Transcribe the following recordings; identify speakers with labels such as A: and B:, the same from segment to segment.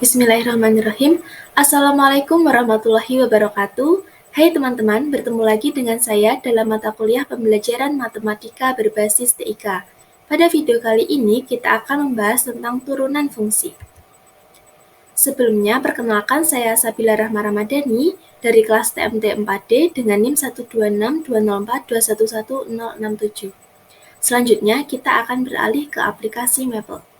A: Bismillahirrahmanirrahim. Assalamualaikum warahmatullahi wabarakatuh. Hai teman-teman, bertemu lagi dengan saya dalam mata kuliah pembelajaran matematika berbasis TIK. Pada video kali ini, kita akan membahas tentang turunan fungsi. Sebelumnya, perkenalkan saya Sabila Rahma Ramadhani dari kelas TMT 4D dengan NIM 1262042111067. Selanjutnya, kita akan beralih ke aplikasi Maple.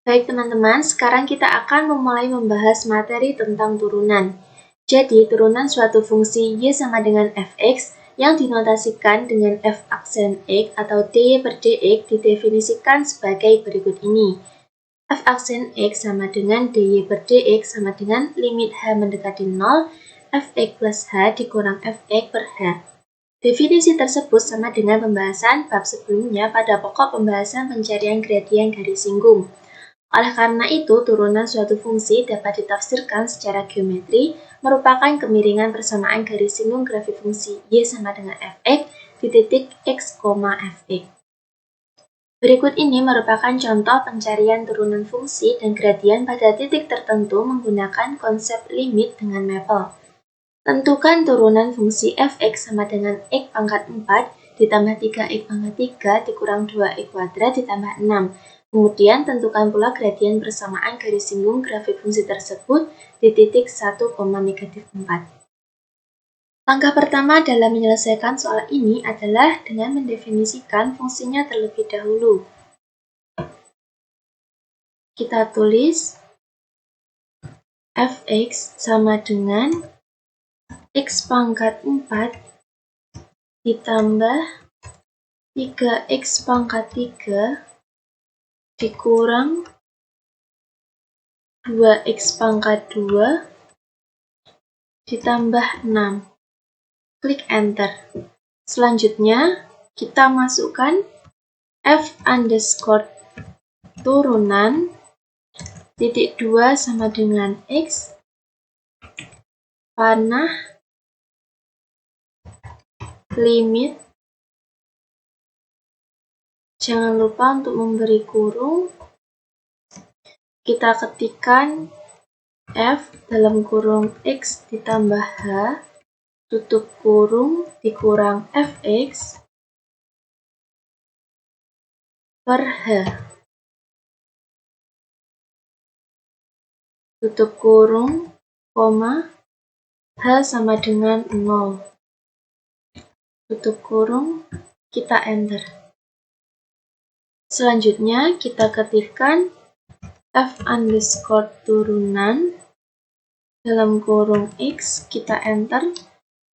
A: Baik teman-teman, sekarang kita akan memulai membahas materi tentang turunan. Jadi, turunan suatu fungsi Y sama dengan Fx yang dinotasikan dengan F aksen X atau dy per dx didefinisikan sebagai berikut ini. F aksen X sama dengan dy per dx sama dengan limit H mendekati 0, Fx plus H dikurang Fx per H. Definisi tersebut sama dengan pembahasan bab sebelumnya pada pokok pembahasan pencarian gradien garis singgung. Oleh karena itu, turunan suatu fungsi dapat ditafsirkan secara geometri merupakan kemiringan persamaan garis singgung grafik fungsi Y sama dengan Fx di titik x, Fx. Berikut ini merupakan contoh pencarian turunan fungsi dan gradien pada titik tertentu menggunakan konsep limit dengan Maple. Tentukan turunan fungsi Fx sama dengan x pangkat 4 ditambah 3x pangkat 3 dikurang 2x kuadrat ditambah 6. Kemudian tentukan pula gradien persamaan garis singgung grafik fungsi tersebut di titik 1, negatif 4. Langkah pertama dalam menyelesaikan soal ini adalah dengan mendefinisikan fungsinya terlebih dahulu. Kita tulis Fx sama dengan x pangkat 4 ditambah 3x pangkat 3 dikurang 2x pangkat 2 ditambah 6. Klik enter. Selanjutnya, kita masukkan f underscore turunan titik 2 sama dengan x panah limit. Jangan lupa untuk memberi kurung. Kita ketikkan f dalam kurung x ditambah h tutup kurung dikurang fx per h tutup kurung, koma, h sama dengan 0 tutup kurung, kita enter. Selanjutnya kita ketikkan f underscore turunan dalam kurung x, kita enter.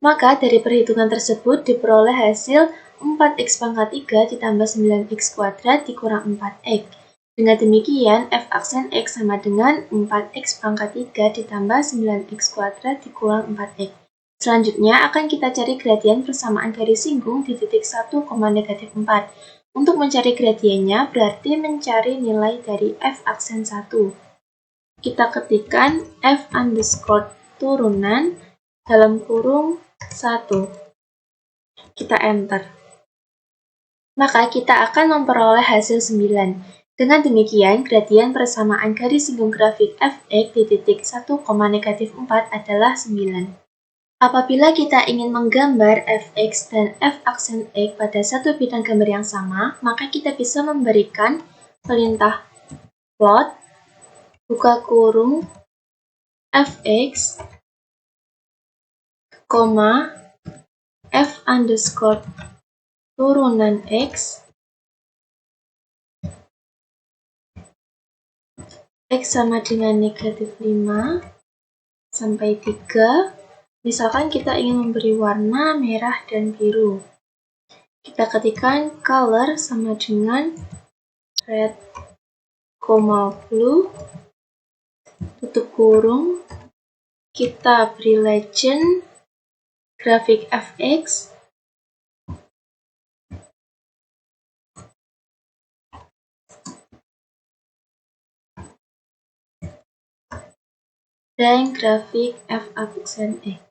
A: Maka dari perhitungan tersebut diperoleh hasil 4x pangkat 3 ditambah 9x kuadrat dikurang 4x. Dengan demikian, f aksen x sama dengan 4x pangkat 3 ditambah 9x kuadrat dikurang 4x. Selanjutnya akan kita cari gradien persamaan garis singgung di titik 1, negatif 4. Untuk mencari gradiennya berarti mencari nilai dari f aksen 1. Kita ketikkan f underscore turunan dalam kurung 1. Kita enter. Maka kita akan memperoleh hasil 9. Dengan demikian, gradien persamaan garis singgung grafik fx di titik 1, negatif 4 adalah 9. Apabila kita ingin menggambar fx dan f aksen x pada satu bidang gambar yang sama, maka kita bisa memberikan perintah plot, buka kurung, fx, f underscore turunan x sama dengan negatif 5 sampai 3. Misalkan kita ingin memberi warna merah dan biru. Kita ketikkan color sama dengan red, blue, tutup kurung. Kita beri legend grafik fx dan grafik f aksen x.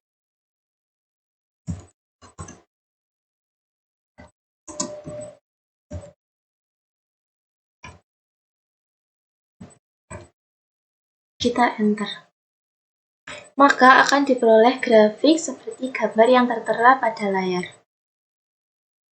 A: Kita enter. Maka akan diperoleh grafik seperti gambar yang tertera pada layar.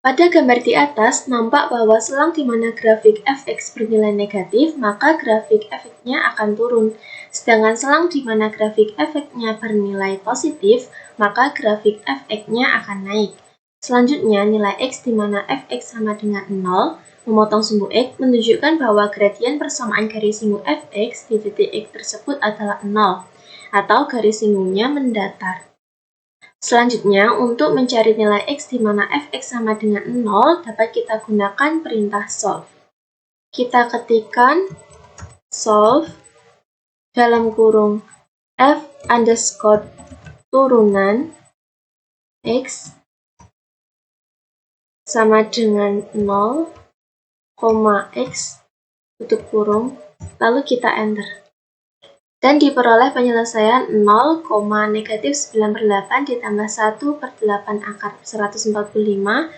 A: Pada gambar di atas, nampak bahwa selang di mana grafik fx bernilai negatif, maka grafik fx-nya akan turun. Sedangkan selang di mana grafik fx-nya bernilai positif, maka grafik fx-nya akan naik. Selanjutnya, nilai x di mana fx sama dengan 0, memotong sumbu x menunjukkan bahwa gradien persamaan garis singgung fx di titik x tersebut adalah 0, atau garis singgungnya mendatar. Selanjutnya, untuk mencari nilai x di mana fx sama dengan 0, dapat kita gunakan perintah solve. Kita ketikkan solve dalam kurung f underscore turunan x sama dengan 0, x tutup kurung, lalu kita enter. Dan diperoleh penyelesaian 0, negatif 9/8 ditambah 1/8 akar 145,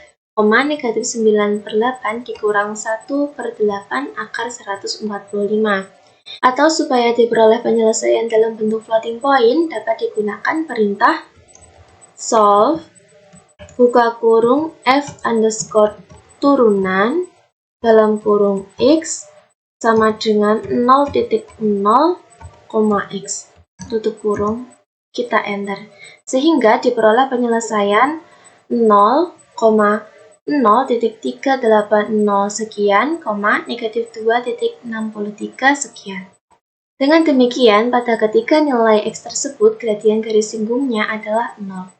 A: negatif 9/8 dikurang 1/8 akar 145. Atau supaya diperoleh penyelesaian dalam bentuk floating point, dapat digunakan perintah solve buka kurung f underscore turunan dalam kurung x sama dengan 0,0, x tutup kurung, kita enter. Sehingga diperoleh penyelesaian 0,0.380 sekian, negatif 2.63 sekian. Dengan demikian, pada ketiga nilai x tersebut, gradien garis singgungnya adalah 0.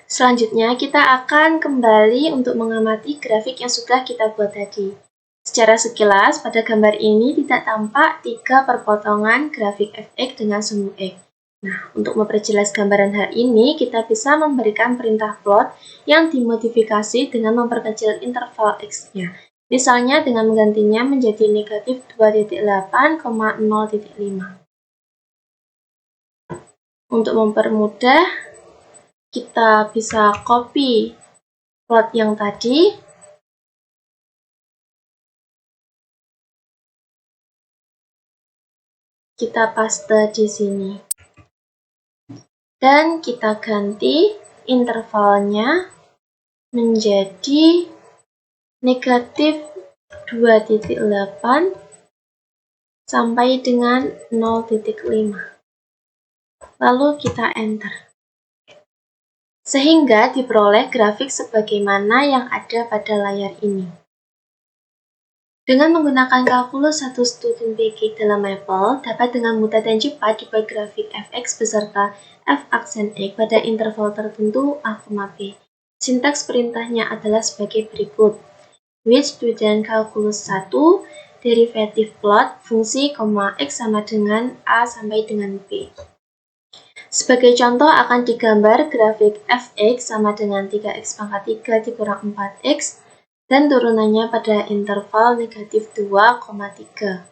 A: Selanjutnya, kita akan kembali untuk mengamati grafik yang sudah kita buat tadi. Secara sekilas, pada gambar ini tidak tampak 3 perpotongan grafik fx dengan sumbu x. Nah, untuk memperjelas gambaran hal ini, kita bisa memberikan perintah plot yang dimodifikasi dengan memperkecil interval x-nya. Misalnya dengan menggantinya menjadi negatif 2.8,0.5. Untuk mempermudah, kita bisa copy plot yang tadi, kita paste di sini, dan kita ganti intervalnya menjadi negatif 2.8 sampai dengan 0.5. Lalu kita enter. Sehingga diperoleh grafik sebagaimana yang ada pada layar ini. Dengan menggunakan kalkulus 1 student basic dalam Maple, dapat dengan mudah dan cepat dibuat grafik fx beserta f aksen x pada interval tertentu a, b. Sintaks perintahnya adalah sebagai berikut. With student kalkulus 1, derivative plot fungsi, x sama dengan a sampai dengan b. Sebagai contoh akan digambar grafik fx sama dengan 3x pangkat 3 dikurang 4x dan turunannya pada interval negatif 2,3.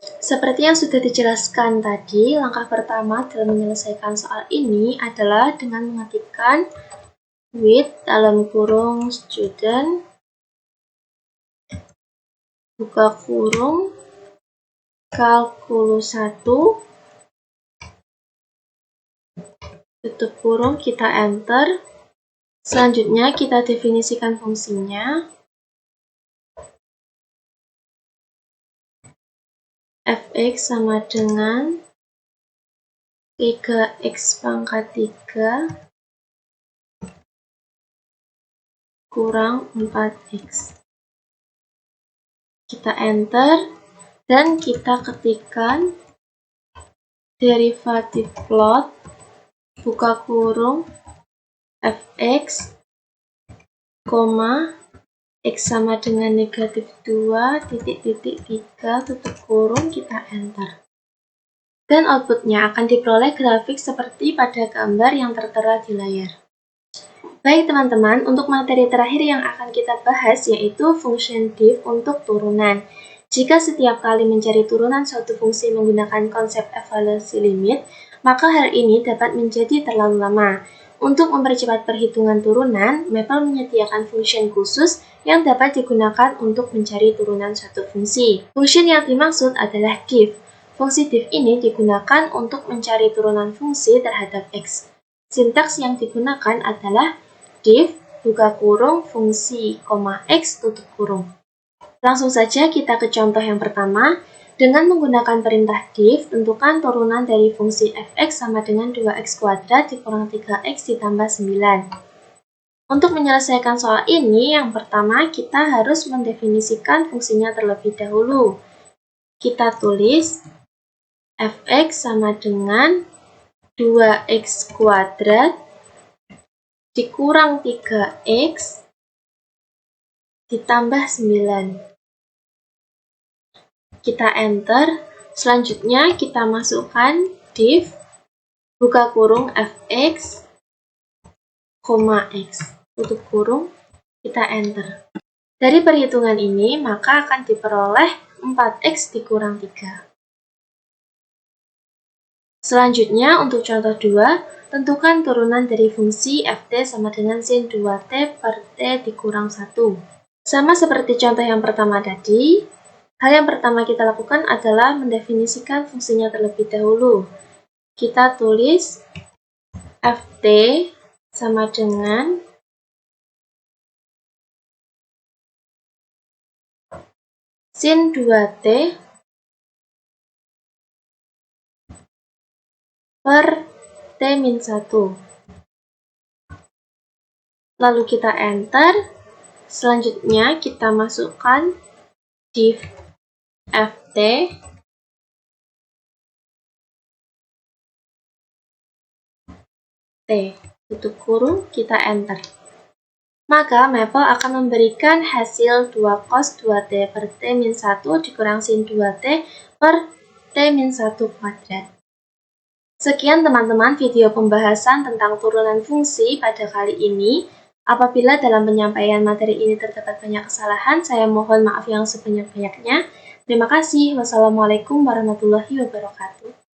A: Seperti yang sudah dijelaskan tadi, langkah pertama dalam menyelesaikan soal ini adalah dengan mengetikkan with dalam kurung student buka kurung kalkulus 1 tutup kurung, kita enter. Selanjutnya kita definisikan fungsinya. Fx sama dengan 3x pangkat 3 kurang 4x. Kita enter dan kita ketikkan derivative plot buka kurung fx, x sama dengan negatif 2, titik-titik 3, tutup kurung, kita enter. Dan outputnya akan diperoleh grafik seperti pada gambar yang tertera di layar. Baik teman-teman, untuk materi terakhir yang akan kita bahas yaitu function diff untuk turunan. Jika setiap kali mencari turunan suatu fungsi menggunakan konsep evaluasi limit, maka hal ini dapat menjadi terlalu lama. Untuk mempercepat perhitungan turunan, Maple menyediakan function khusus yang dapat digunakan untuk mencari turunan suatu fungsi. Function yang dimaksud adalah diff. Fungsi div ini digunakan untuk mencari turunan fungsi terhadap X. Sintaks yang digunakan adalah div buka kurung fungsi, X tutup kurung. Langsung saja kita ke contoh yang pertama. Dengan menggunakan perintah div, tentukan turunan dari fungsi fx sama dengan 2x kuadrat dikurang 3x ditambah 9. Untuk menyelesaikan soal ini, yang pertama kita harus mendefinisikan fungsinya terlebih dahulu. Kita tulis fx sama dengan 2x kuadrat dikurang 3x ditambah 9. Kita enter, selanjutnya kita masukkan div buka kurung fx, x, tutup kurung, kita enter. Dari perhitungan ini, maka akan diperoleh 4x dikurang 3. Selanjutnya, untuk contoh 2, tentukan turunan dari fungsi ft sama dengan sin 2t per t dikurang 1. Sama seperti contoh yang pertama tadi, hal yang pertama kita lakukan adalah mendefinisikan fungsinya terlebih dahulu. Kita tulis ft sama dengan sin 2t per t-1. Lalu kita enter. Selanjutnya kita masukkan div ft t, tutup kurung, kita enter. Maka Maple akan memberikan hasil 2 cos 2t per t-1 dikurang sin 2t per t-1 kuadrat. Sekian teman-teman video pembahasan tentang turunan fungsi pada kali ini. Apabila dalam penyampaian materi ini terdapat banyak kesalahan, saya mohon maaf yang sebanyak-banyaknya. Terima kasih. Wassalamualaikum warahmatullahi wabarakatuh.